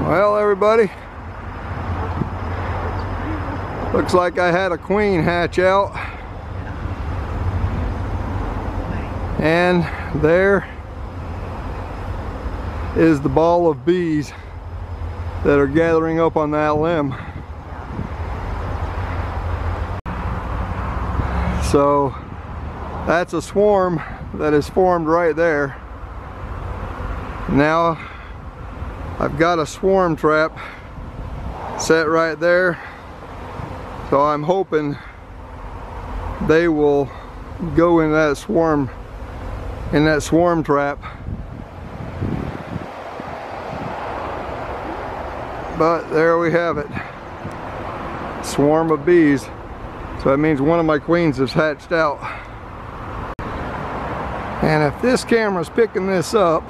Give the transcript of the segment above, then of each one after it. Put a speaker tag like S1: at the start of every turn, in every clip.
S1: Well, everybody, looks like I had a queen hatch out, and there is the ball of bees that are gathering up on that limb. So that's a swarm that is formed right there. Now I've got a swarm trap set right there, so I'm hoping they will go in that swarm trap. But there we have it, swarm of bees. So that means one of my queens has hatched out. And if this camera's picking this up,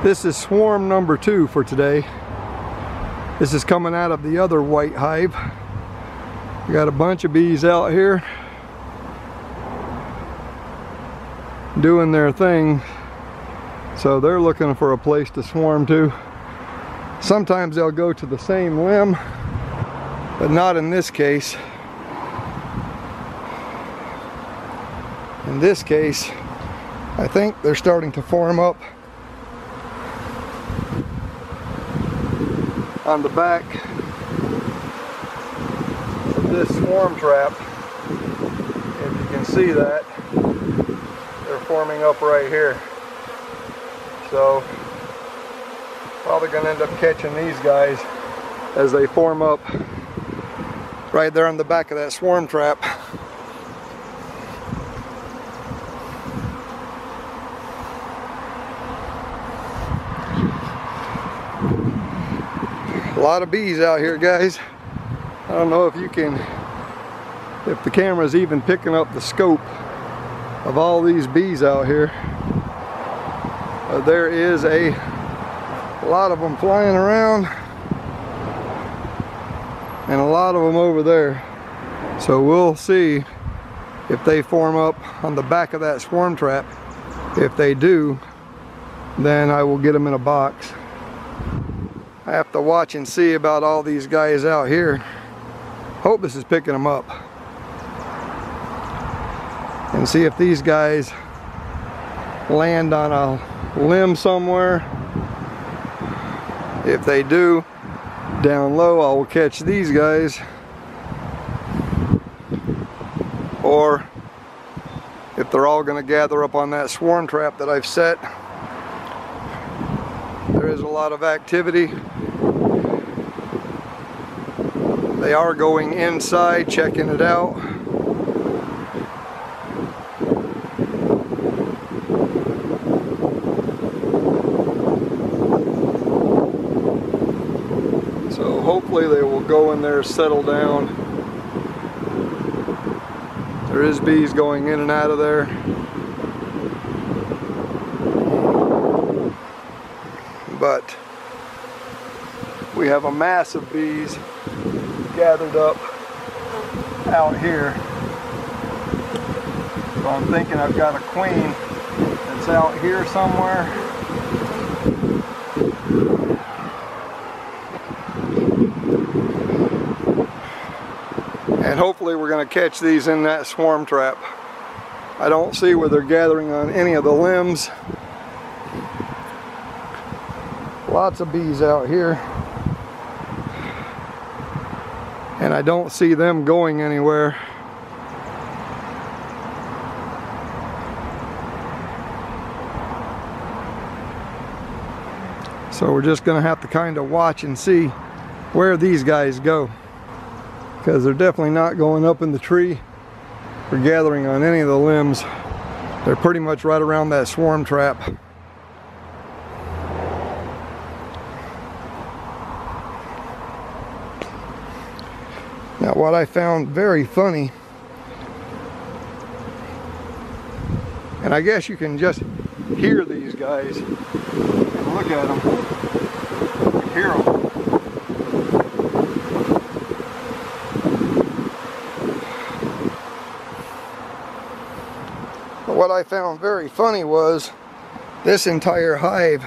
S1: this is swarm number 2 for today. This is coming out of the other white hive. We got a bunch of bees out here doing their thing. So they're looking for a place to swarm to. Sometimes they'll go to the same limb, but not in this case. In this case, I think they're starting to form up on the back of this swarm trap. If you can see that, they're forming up right here. So probably gonna end up catching these guys as they form up right there on the back of that swarm trap. A lot of bees out here, guys. I don't know if the camera's even picking up the scope of all these bees out here. There is a lot of them flying around and a lot of them over there. So we'll see if they form up on the back of that swarm trap. If they do, then I will get them in a box. I have to watch and see about all these guys out here. Hope this is picking them up. And see if these guys land on a limb somewhere. If they do, down low I will catch these guys. Or if they're all going to gather up on that swarm trap that I've set. There is a lot of activity. They are going inside, checking it out. So hopefully they will go in there, settle down. There is bees going in and out of there. But we have a mass of bees gathered up out here. So I'm thinking I've got a queen that's out here somewhere. And hopefully we're going to catch these in that swarm trap. I don't see where they're gathering on any of the limbs. Lots of bees out here. And I don't see them going anywhere. So we're just going to have to kind of watch and see where these guys go. Because they're definitely not going up in the tree or gathering on any of the limbs. They're pretty much right around that swarm trap. Now what I found very funny, and I guess you can just hear these guys and look at them, you can hear them. But what I found very funny was this entire hive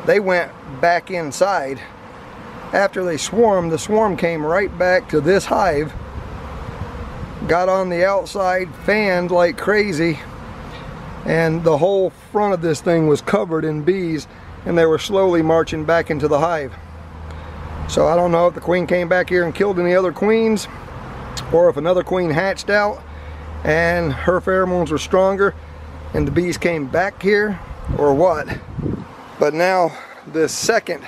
S1: they went back inside. After they swarmed, the swarm came right back to this hive, got on the outside, fanned like crazy, and the whole front of this thing was covered in bees, and they were slowly marching back into the hive. So I don't know if the queen came back here and killed any other queens, or if another queen hatched out and her pheromones were stronger and the bees came back here, or what. But now this second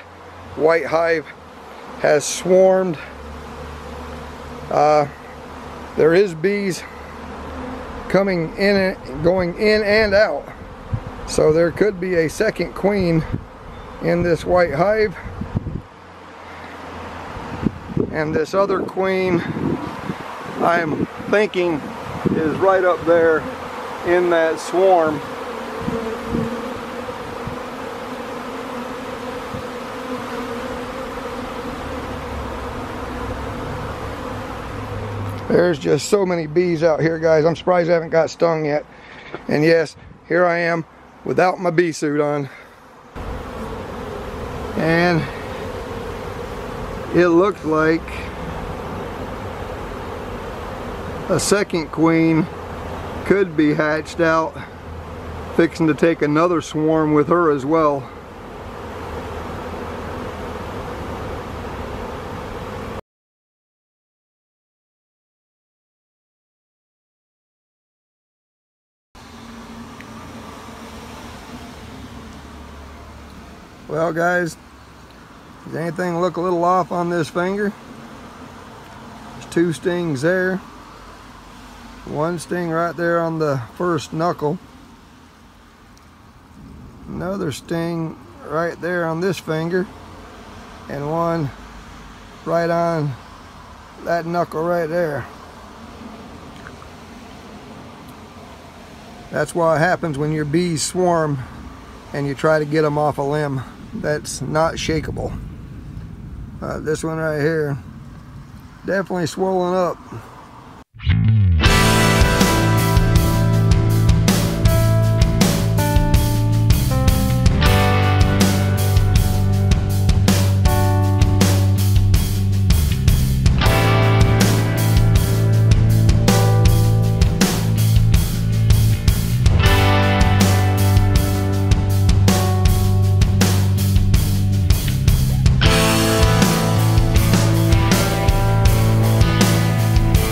S1: white hive has swarmed. There is bees coming in and going in and out, so there could be a second queen in this white hive, and this other queen I'm thinking is right up there in that swarm. There's just so many bees out here, guys. I'm surprised I haven't got stung yet. And yes, here I am without my bee suit on. And it looked like a second queen could be hatched out, fixing to take another swarm with her as well. Well, guys, does anything look a little off on this finger? There's 2 stings there. 1 sting right there on the first knuckle. Another sting right there on this finger. And 1 right on that knuckle right there. That's what happens when your bees swarm and you try to get them off a limb. That's not shakeable. This one right here, definitely swollen up.